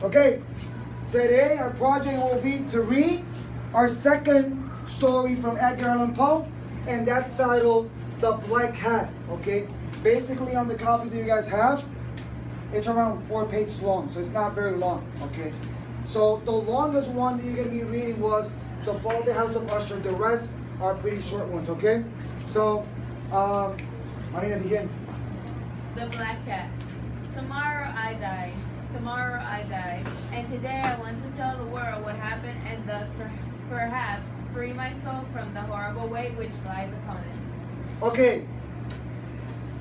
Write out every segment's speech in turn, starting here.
Okay, today our project will be to read our second story from Edgar Allan Poe, and that's titled The Black Cat. Okay, basically on the copy that you guys have, it's around 4 pages long, so it's not very long. Okay, so the longest one that you're gonna be reading was The Fall of the House of Usher. The rest are pretty short ones. Okay, so Marina, begin. The Black Cat. Tomorrow I die. Tomorrow I die. And today I want to tell the world what happened and thus perhaps free my soul from the horrible weight which lies upon it. Okay,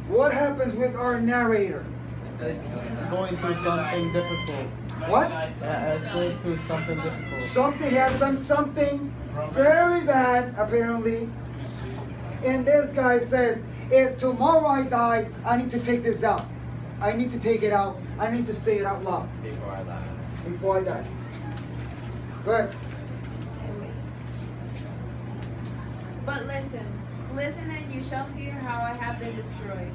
what happens with our narrator? It's going through something difficult. What? It's going through something difficult. Something has done something very bad, apparently. And this guy says, if tomorrow I die, I need to take this out. I need to take it out. I need to say it out loud. Before I die. Go ahead. But listen and you shall hear how I have been destroyed.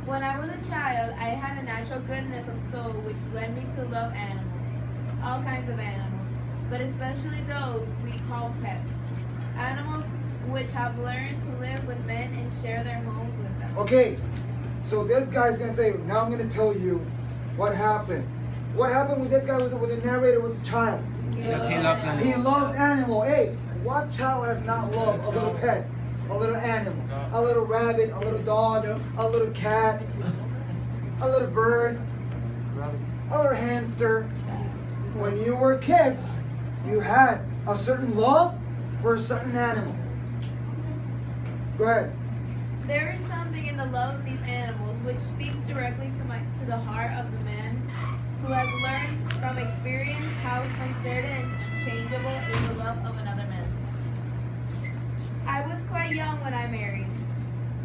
When I was a child, I had a natural goodness of soul which led me to love animals, all kinds of animals, but especially those we call pets. Animals which have learned to live with men and share their homes with them. Okay, so this guy's gonna say, now I'm gonna tell you what happened. What happened with this guy was when the narrator was a child. He He loved animal. Hey, what child has not loved a little pet, a little animal, a little rabbit, a little dog, a little cat, a little bird, a little hamster? When you were kids, you had a certain love for a certain animal. Go ahead. There is something in the love of these animals which speaks directly to the heart of the man who has learned from experience how uncertain and changeable is the love of another man. I was quite young when I married.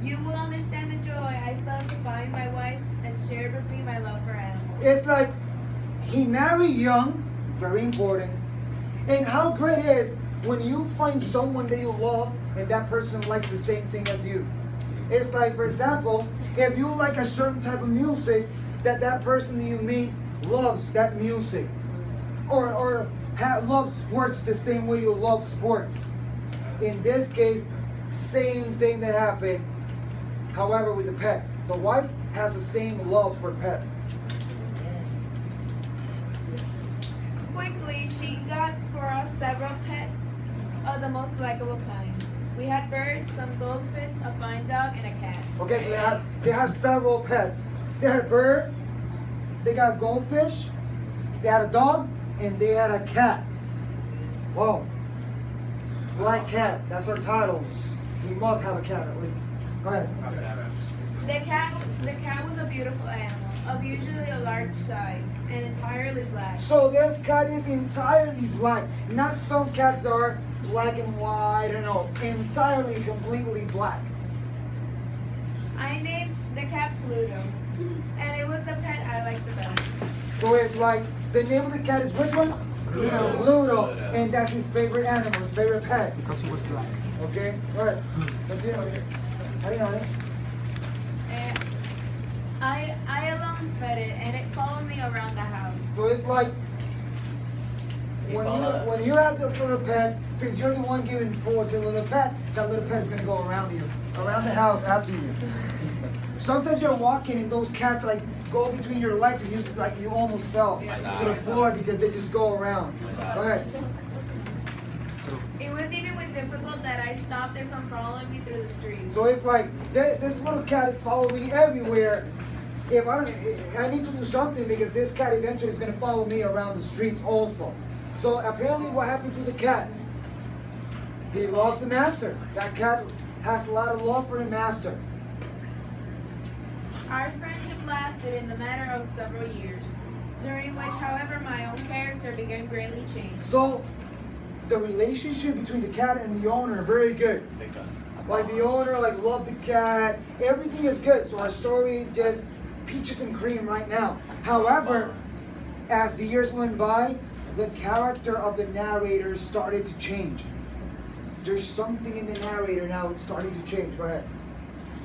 You will understand the joy I felt to find my wife that shared with me my love for animals. It's like he married young, very important. And how great it is when you find someone that you love and that person likes the same thing as you. It's like, for example, if you like a certain type of music, that person that you meet loves that music. Or loves sports the same way you love sports. In this case, same thing that happened, however, with the pet. The wife has the same love for pets. Quickly, she got for us several pets of the most likable kind. We had birds, some goldfish, a fine dog, and a cat. Okay, so they had several pets. They had bird, they got goldfish, they had a dog, and they had a cat. Whoa. Black Cat, that's our title. We must have a cat at least. Go ahead. The cat was a beautiful animal, of usually a large size, and entirely black. So this cat is entirely black. Not some cats are black and white, no, entirely, completely black. I named the cat Pluto, and it was the pet I liked the best. So it's like, the name of the cat is which one? Pluto. And that's his favorite animal, his favorite pet. Because he was black. Okay, go ahead. Continue. How do you know it? And I alone fed it, and it followed me around the house. So it's like when you have this little pet, since you're the one giving food to the little pet, that little pet is gonna go around you, around the house after you. Sometimes you're walking and those cats like go between your legs and you almost fell to the floor because they just go around. Go ahead. It was even with difficult that I stopped it from following me through the street. So it's like this little cat is following me everywhere. If I need to do something because this cat eventually is gonna follow me around the streets also. So apparently what happens with the cat? He loves the master. That cat has a lot of love for the master. Our friendship lasted in the matter of several years, during which, however, my own character began greatly changed. So the relationship between the cat and the owner are very good. Like the owner loved the cat. Everything is good. So our story is just peaches and cream right now. However, as the years went by, the character of the narrator started to change. There's something in the narrator now that's starting to change. Go ahead.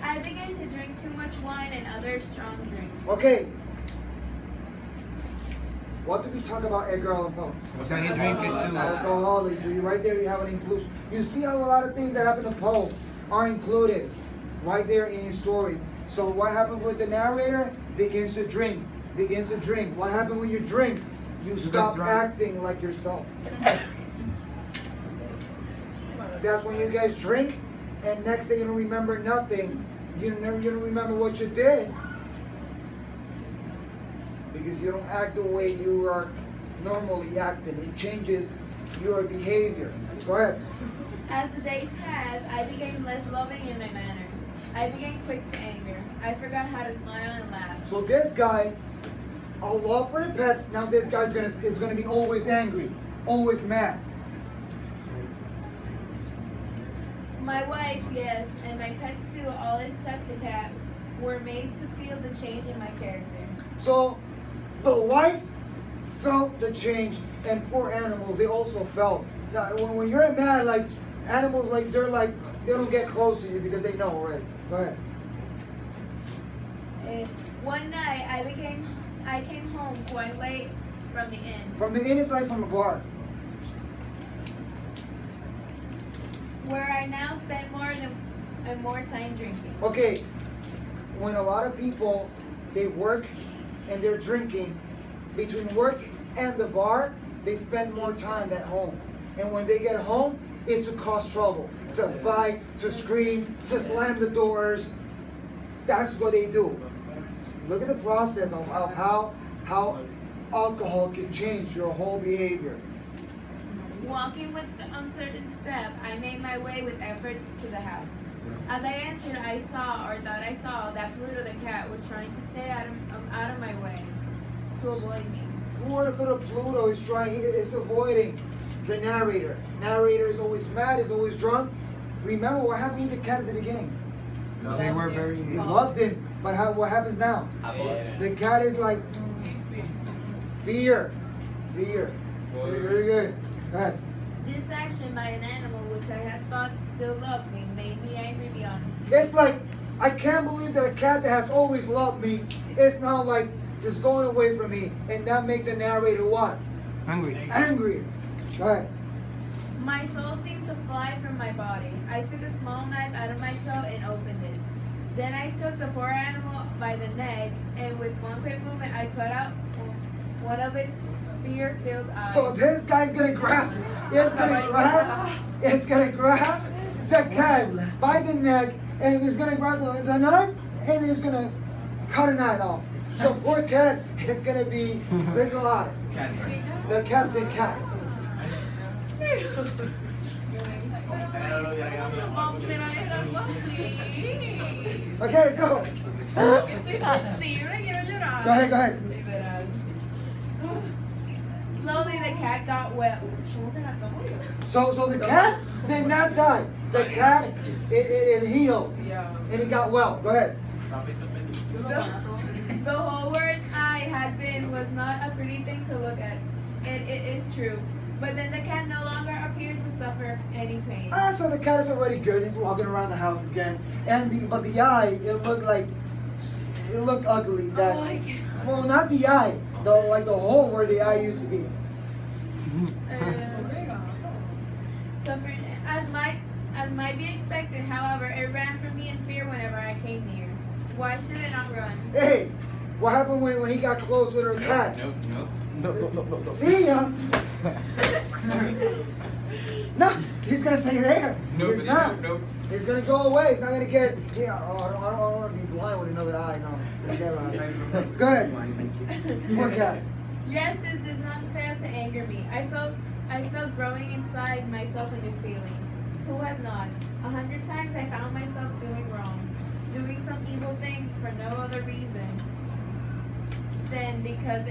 I began to drink too much wine and other strong drinks. Okay. What did we talk about Edgar Allan Poe? Was he drinking too? Alcoholics. So right there you have an inclusion. You see how a lot of things that happen to Poe are included right there in his stories. So what happened with the narrator? Begins to drink. Begins to drink. What happened when you drink? You stop drunk. acting like yourself. That's when you guys drink, and next day you don't remember nothing. You don't remember what you did because you don't act the way you are normally acting. It changes your behavior. Go ahead. As the day passed, I became less loving in my manner. I became quick to anger. I forgot how to smile and laugh. So this guy, a love for the pets. Now this guy's is gonna be always angry, always mad. My wife, yes, and my pets too, all except the cat, were made to feel the change in my character. So the wife felt the change, and poor animals, they also felt. Now, when you're mad, like animals, like they don't get close to you because they know already. Go ahead. One night, I came home quite late from the inn, From the inn is like from a bar. where I now spend more time drinking. Okay, when a lot of people they work and they're drinking, between work and the bar, they spend more time at home. And when they get home, it's to cause trouble, to fight, to scream, to slam the doors. That's what they do. Look at the process of how alcohol can change your whole behavior. Walking with uncertain step, I made my way with efforts to the house. As I entered, I saw, or thought I saw, that Pluto the cat was trying to stay out of my way to avoid me. Poor little Pluto is avoiding the narrator. Narrator is always mad, is always drunk. Remember what happened to the cat at the beginning? They were very. He loved him, but what happens now? The cat is like fear. Very good. Go ahead. This action by an animal which I had thought still loved me made me angry beyond. It's like, I can't believe that a cat that has always loved me is now like just going away from me, and that make the narrator what? Hungry. Angry. Go ahead. My soul seemed to fly from my body. I took a small knife out of my coat and opened it. Then I took the poor animal by the neck, and with one quick movement I cut out one of its fear-filled eyes. So this guy's gonna grab the cat by the neck, and he's gonna grab the knife, and he's gonna cut an eye off. So poor cat is gonna be single-eyed. The captain cat. Okay, let's go. Go ahead. Slowly the cat got well. So the cat did not die. The cat it healed and it got well. Go ahead. The whole world's eye had been was not a pretty thing to look at. It is true. But then the cat no longer appeared to suffer any pain. So the cat is already good. He's walking around the house again. But the eye, it looked ugly. That well, not the eye. The hole where the eye used to be. Suffering as might be expected, however, it ran from me in fear whenever I came near. Why should it not run? Hey, what happened when he got close to the cat? Nope. See ya. No, he's gonna stay there. He's not. Nope. He's gonna go away. He's not gonna get. Yeah. Oh, I don't want to be blind with another eye. No. Forget about it. Go ahead. Poor cat. Yes, this does not fail to anger me. I felt growing inside myself a new feeling. Who has not? 100 times I found myself doing wrong, doing some evil thing for no other reason than because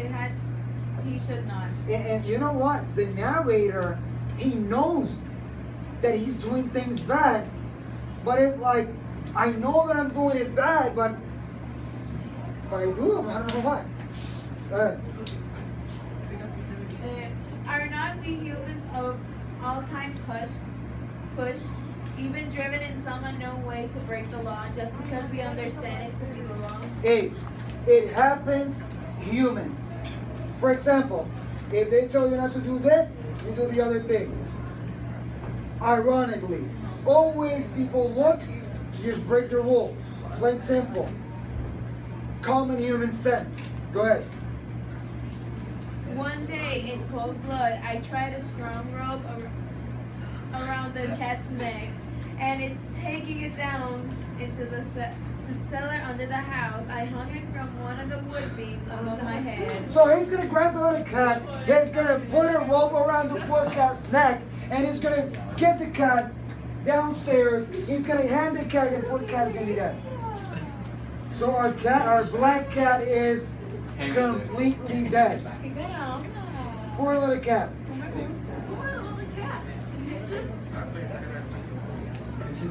he should not. And you know what? The narrator, he knows that he's doing things bad, but it's like, I know that I'm doing it bad, but I do them. I don't know why. Are not we humans of all time pushed, even driven in some unknown way to break the law just because we understand it to be the law? Hey, it happens, humans. For example, if they tell you not to do this, you do the other thing. Ironically, always people look to just break the rule. Plain simple. Common human sense. Go ahead. One day, in cold blood, I tried a strong rope around the cat's neck, and it's taking it down into the cellar under the house. I hung it from one of the wood beams above my head. So he's gonna grab the little cat, he's gonna put a rope around the poor cat's neck, and he's gonna get the cat downstairs. He's gonna hand the cat, and poor cat's gonna be dead. So our black cat is completely dead. Poor little cat.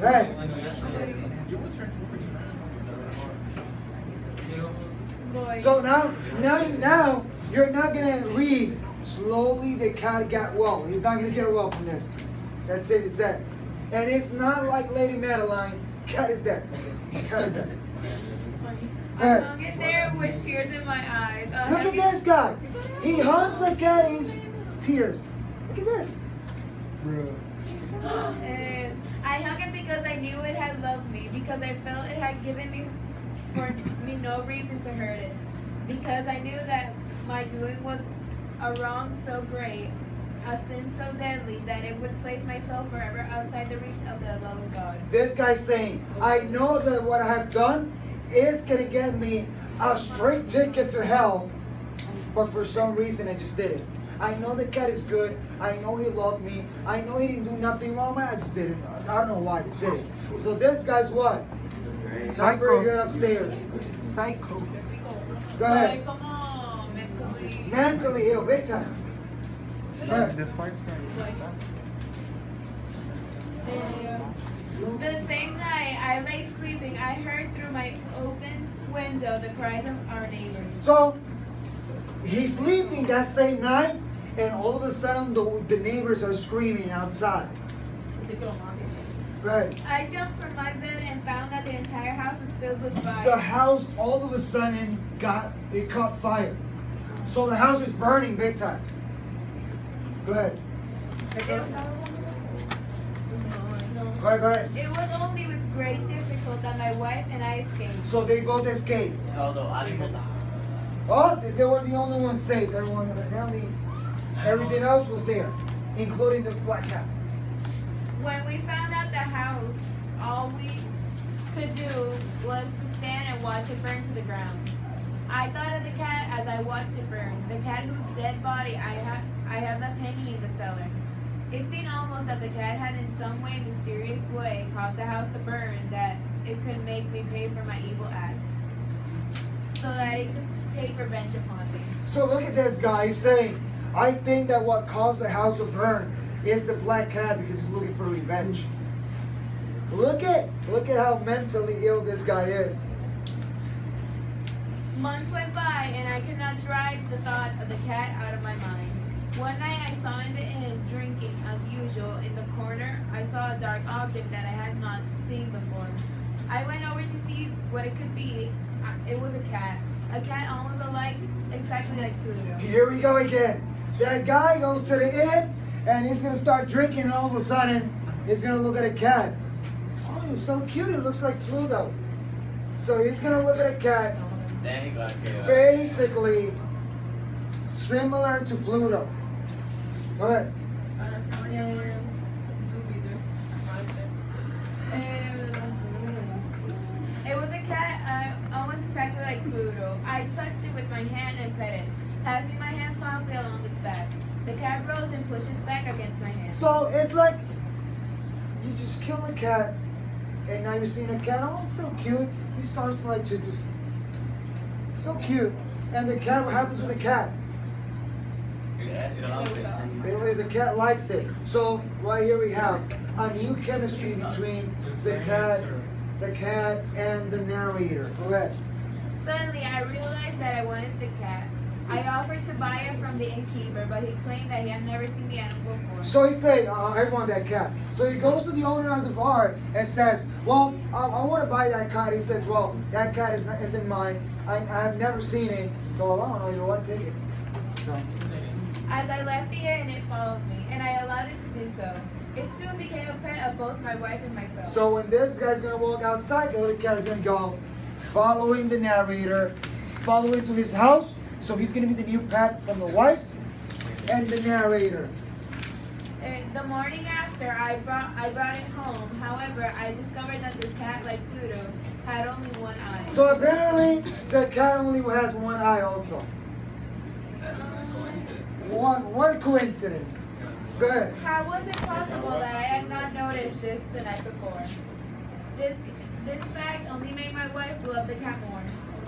Hey. Boy. So now you're not gonna read. Slowly the cat got well. He's not gonna get well from this. That's it. It's dead. And it's not like Lady Madeline. Cat is dead. Cat is dead. I hung it there with tears in my eyes. Look at this guy. He hunts the cat. He's tears. Look at this. And I hung it because I knew it had loved me, because I felt it had given me no reason to hurt it, because I knew that my doing was a wrong so great, a sin so deadly, that it would place myself forever outside the reach of the love of God. This guy's saying, I know that what I have done is gonna get me a straight ticket to hell, but for some reason I just did it. I know the cat is good. I know he loved me. I know he didn't do nothing wrong, but I just did it. I don't know why I just did it. So this guy's what? Not very good upstairs. Psycho. Go ahead. Like, come on, mentally. Mentally ill, big time. Go ahead. The fart The same night I lay sleeping, I heard through my open window the cries of our neighbors. So he's sleeping that same night, and all of a sudden the neighbors are screaming outside. Go ahead. I jumped from my bed and found that the entire house is filled with fire. The house all of a sudden caught fire. So the house is burning big time. Go ahead. Go ahead. It was only with great difficulty that my wife and I escaped. So they both escaped. Oh, they were the only ones saved. Everyone, apparently, everything else was there, including the black cat. When we found out the house, all we could do was to stand and watch it burn to the ground. I thought of the cat as I watched it burn, the cat whose dead body I had left hanging in the cellar. It seemed almost that the cat had in some way, mysterious way, caused the house to burn, that it could make me pay for my evil act, so that it could take revenge upon me. So look at this guy. He's saying, I think that what caused the house to burn is the black cat because he's looking for revenge. Look at how mentally ill this guy is. Months went by, and I could not drive the thought of the cat out of my mind. One night I saw in the inn, drinking as usual. In the corner, I saw a dark object that I had not seen before. I went over to see what it could be. It was a cat. A cat almost exactly like Pluto. Here we go again. That guy goes to the inn and he's gonna start drinking, and all of a sudden he's gonna look at a cat. Oh, he's so cute. It looks like Pluto. So he's gonna look at a cat, basically similar to Pluto. Go ahead. It was a cat almost exactly like Pluto. I touched it with my hand and pet it, passing my hand softly along its back. The cat rose and pushed its back against my hand. So it's like you just kill a cat, and now you're seeing a cat. Oh, it's so cute. He starts like to just so cute, and the cat. What happens with the cat? Anyway, the cat likes it. So right here we have a new chemistry between the cat and the narrator. Go ahead. Suddenly, I realized that I wanted the cat. I offered to buy it from the innkeeper, but he claimed that he had never seen the animal before. So he said, I want that cat. So he goes to the owner of the bar and says, well, I want to buy that cat. He says, well, that cat isn't mine. I have never seen it, so I don't know, you want to take it. So, As I left the inn, it followed me, and I allowed it to do so. It soon became a pet of both my wife and myself. so when this guy's gonna walk outside, the little cat is gonna go following the narrator, following to his house. So he's gonna be the new pet from the wife and the narrator. And the morning after, I brought it home. However, I discovered that this cat, like Pluto, had only one eye. So apparently, the cat only has one eye also. What a coincidence. Go ahead. How was it possible that I had not noticed this the night before? This fact only made my wife love the cat more.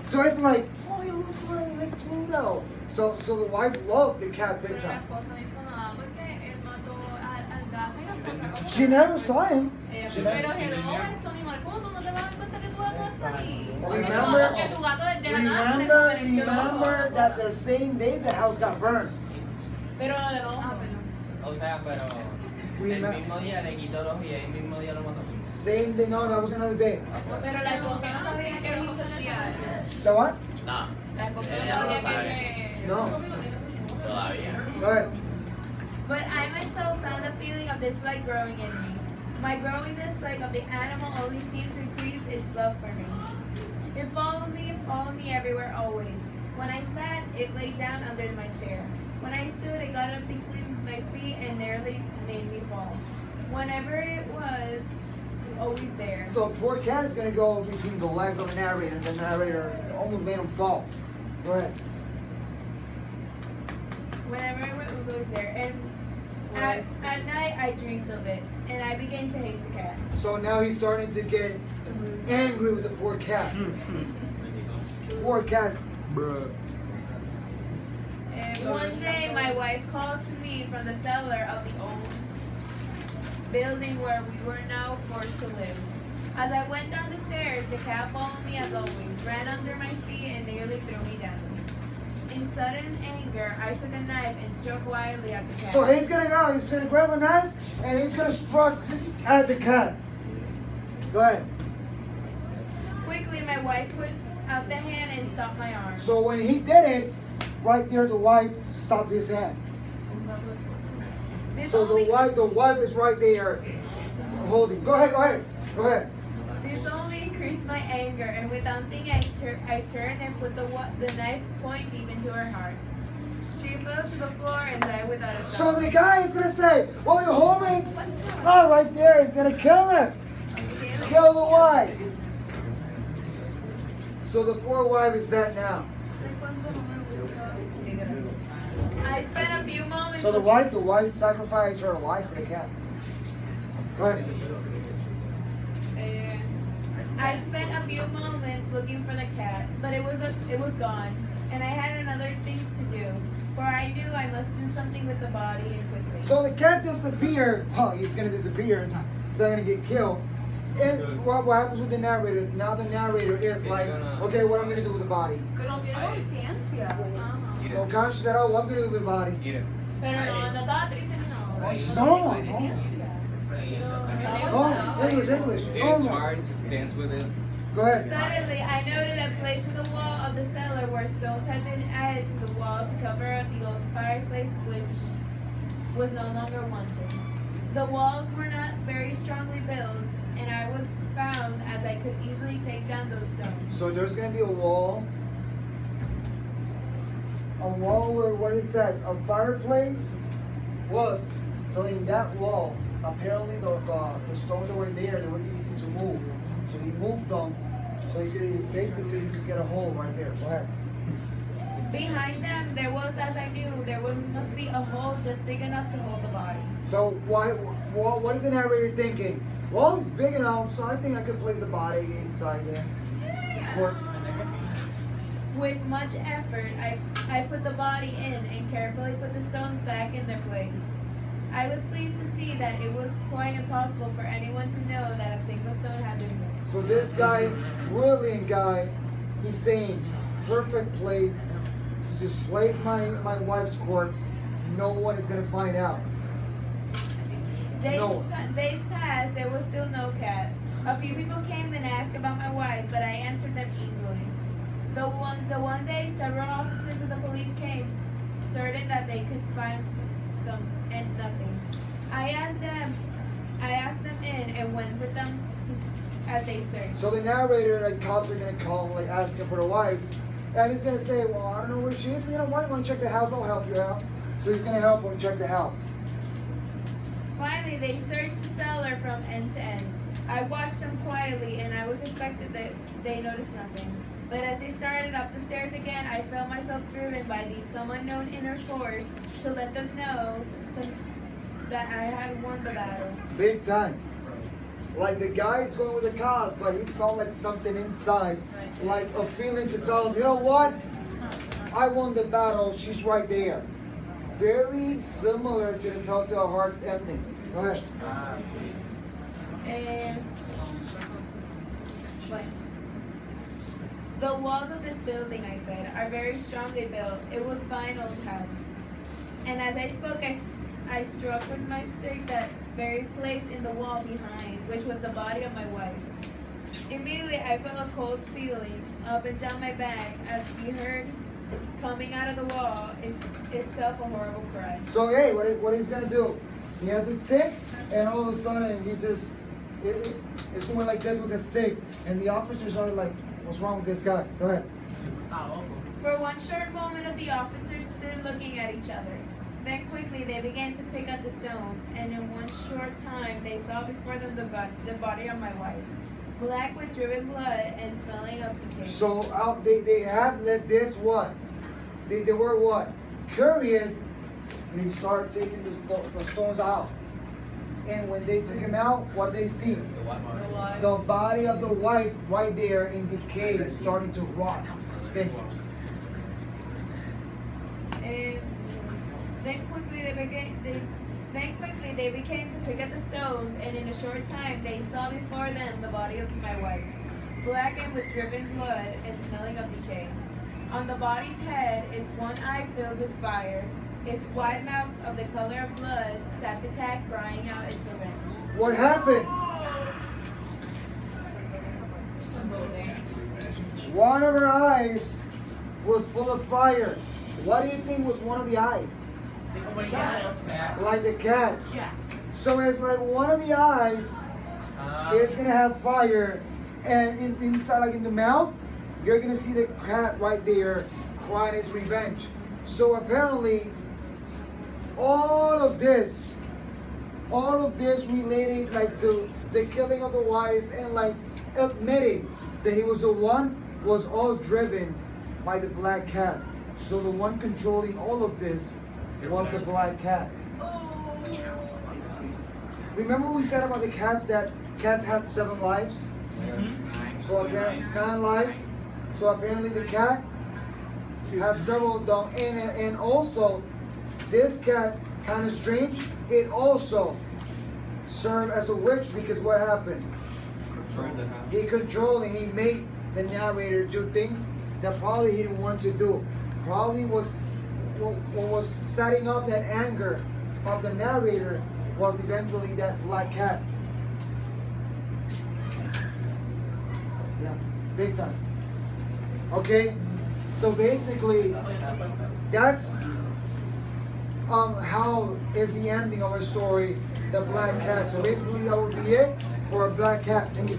So it's like, oh, he looks like Pluto. So the wife loved the cat big Pero la time. esposa no hizo nada porque él mató al gato y la esposa como She never saw him. Ella She fue, never- pero hello, eres tu animal, ¿cómo tú no te vas a dar cuenta que tu gato está ahí? Remember- Que tu gato de la nada se desapareció. Remember that the same day the house got burned. pero no de nuevo. O sea, pero el Remember- mismo día le quitó los y el mismo día lo mató. Same day, no, that was another day. Pero la esposa no sabía que Egipto hacía eso. The what? No, La esposa no Ella no sabía sabe. que... No. todavía. Go ahead. But I myself found a feeling of dislike growing in me. My growing dislike of the animal only seemed to increase its love for me. It followed me everywhere always. When I sat, it lay down under my chair. When I stood, it got up between my feet and nearly made me fall. Whenever it was, always there. So poor cat is gonna go between the legs of the narrator, and the narrator almost made him fall. Go ahead. Whenever it was there. And at night, I dreamed of it. And I began to hate the cat. So now he's starting to get angry with the poor cat. Poor cat. Bruh. And one day, my wife called to me from the cellar of the old building where we were now forced to live. As I went down the stairs, the cat followed me as always, ran under my feet, and nearly threw me down. In sudden anger, I took a knife and struck wildly at the cat. So he's gonna grab a knife and he's gonna strike at the cat. Go ahead. Quickly, my wife put out the hand and stopped my arm. So when he did it, right there the wife stopped his hand. This So only, the wife is right there holding. Go ahead. this only increased my anger, and without thinking, I turned and put the knife point deep into her heart. She fell to the floor and died without a So sound. the guy is gonna say, well, you hold me? Oh, right there, he's gonna kill her. Kill the wife. So the poor wife is dead now. I spent a few moments. So the wife sacrificed her life for the cat. Go ahead. I spent a few moments looking for the cat, but it was gone, and I had other things to do. For I knew I must do something with the body and quickly. So the cat disappeared. Oh, he's gonna disappear. He's not gonna get killed. And what happens with the narrator? Now the narrator is like, okay, what I'm gonna do with the body? Pero tiene conciencia. No conscious at all. What I'm gonna do with the body? Pero no estaba triste ni nada. No, English. It's No. hard to dance with it. Go ahead. Suddenly, I noted a place in the wall of the cellar where stones had been added to the wall to cover up the old fireplace, which was no longer wanted. The walls were not very strongly built, and I was found as I could easily take down those stones. So there's gonna be a wall where what it says a fireplace was. So in that wall, apparently the stones that were there, they were easy to move. So he moved them, so he could get a hole right there. Go ahead. Behind them, there was, as I knew, must be a hole just big enough to hold the body. So what is the narrator thinking? Well, it's big enough, so I think I could place the body inside there. Corpse. With much effort, I put the body in and carefully put the stones back in their place. I was pleased to see that it was quite impossible for anyone to know that a single stone had been moved. So this guy, brilliant guy, he's saying, perfect place to just place my wife's corpse. No one is gonna find out. No. Days passed, there was still no cat. A few people came and asked about my wife, but I answered them easily. The one day, several officers of the police came certain that they could find some and nothing. I asked them in and went with them as they searched. So the narrator, like cops are gonna call him, like asking for the wife, and he's gonna say, "Well, I don't know where she is. But you know what? Want to check the house? I'll help you out." So he's gonna help him check the house. Finally, they searched the cellar from end to end. I watched them quietly, and I was expected that they noticed nothing. But as they started up the stairs again, I felt myself driven by these some unknown inner force to let them know that I had won the battle. Big time. Like the guy's going with the cops, but he felt like something inside, like a feeling to tell him, you know what? I won the battle. She's right there. Very similar to the Telltale Hearts ending. Go ahead. And what? The walls of this building, I said, are very strongly built. It was fine old house. And as I spoke, I struck with my stick that very place in the wall behind, which was the body of my wife. Immediately, I felt a cold feeling up and down my back as we heard coming out of the wall itself a horrible cry. So hey, what he's gonna do? He has a stick, and all of a sudden he just it's doing like this with the stick, and the officers are like, "What's wrong with this guy?" Go ahead. For one short moment, the officers stood looking at each other. Then quickly they began to pick up the stones, and in one short time they saw before them the body of my wife, black with driven blood and smelling of decay. So they had let this what? They were what? Curious. They start taking the stones out, and when they took him out, what did they see? The body of the wife right there in decay, starting to rot, stink. And then quickly they began to pick up the stones, and in a short time they saw before them the body of my wife, blackened with driven blood and smelling of decay. On the body's head is one eye filled with fire. Its wide mouth of the color of blood sat the cat crying out its revenge. What happened? One of her eyes was full of fire. What do you think was one of the eyes? Like the cat. So it's like one of the eyes is gonna have fire, and inside, like in the mouth, you're gonna see the cat right there crying its revenge. So apparently, all of this related like to the killing of the wife and like admitting that he was the one was all driven by the black cat. So the one controlling all of this was the black cat. Remember we said about the cats that cats had 7 lives? So apparently 9 lives. So apparently the cat had several of them. And also this cat, kind of strange, it also served as a witch, because what happened? He controlled and he made the narrator do things that probably he didn't want to do. Probably was what was setting up that anger of the narrator was eventually that black cat. Yeah, big time. Okay, so basically that's how is the ending of our story, the black cat. So basically that would be it for a black cat. Thank you.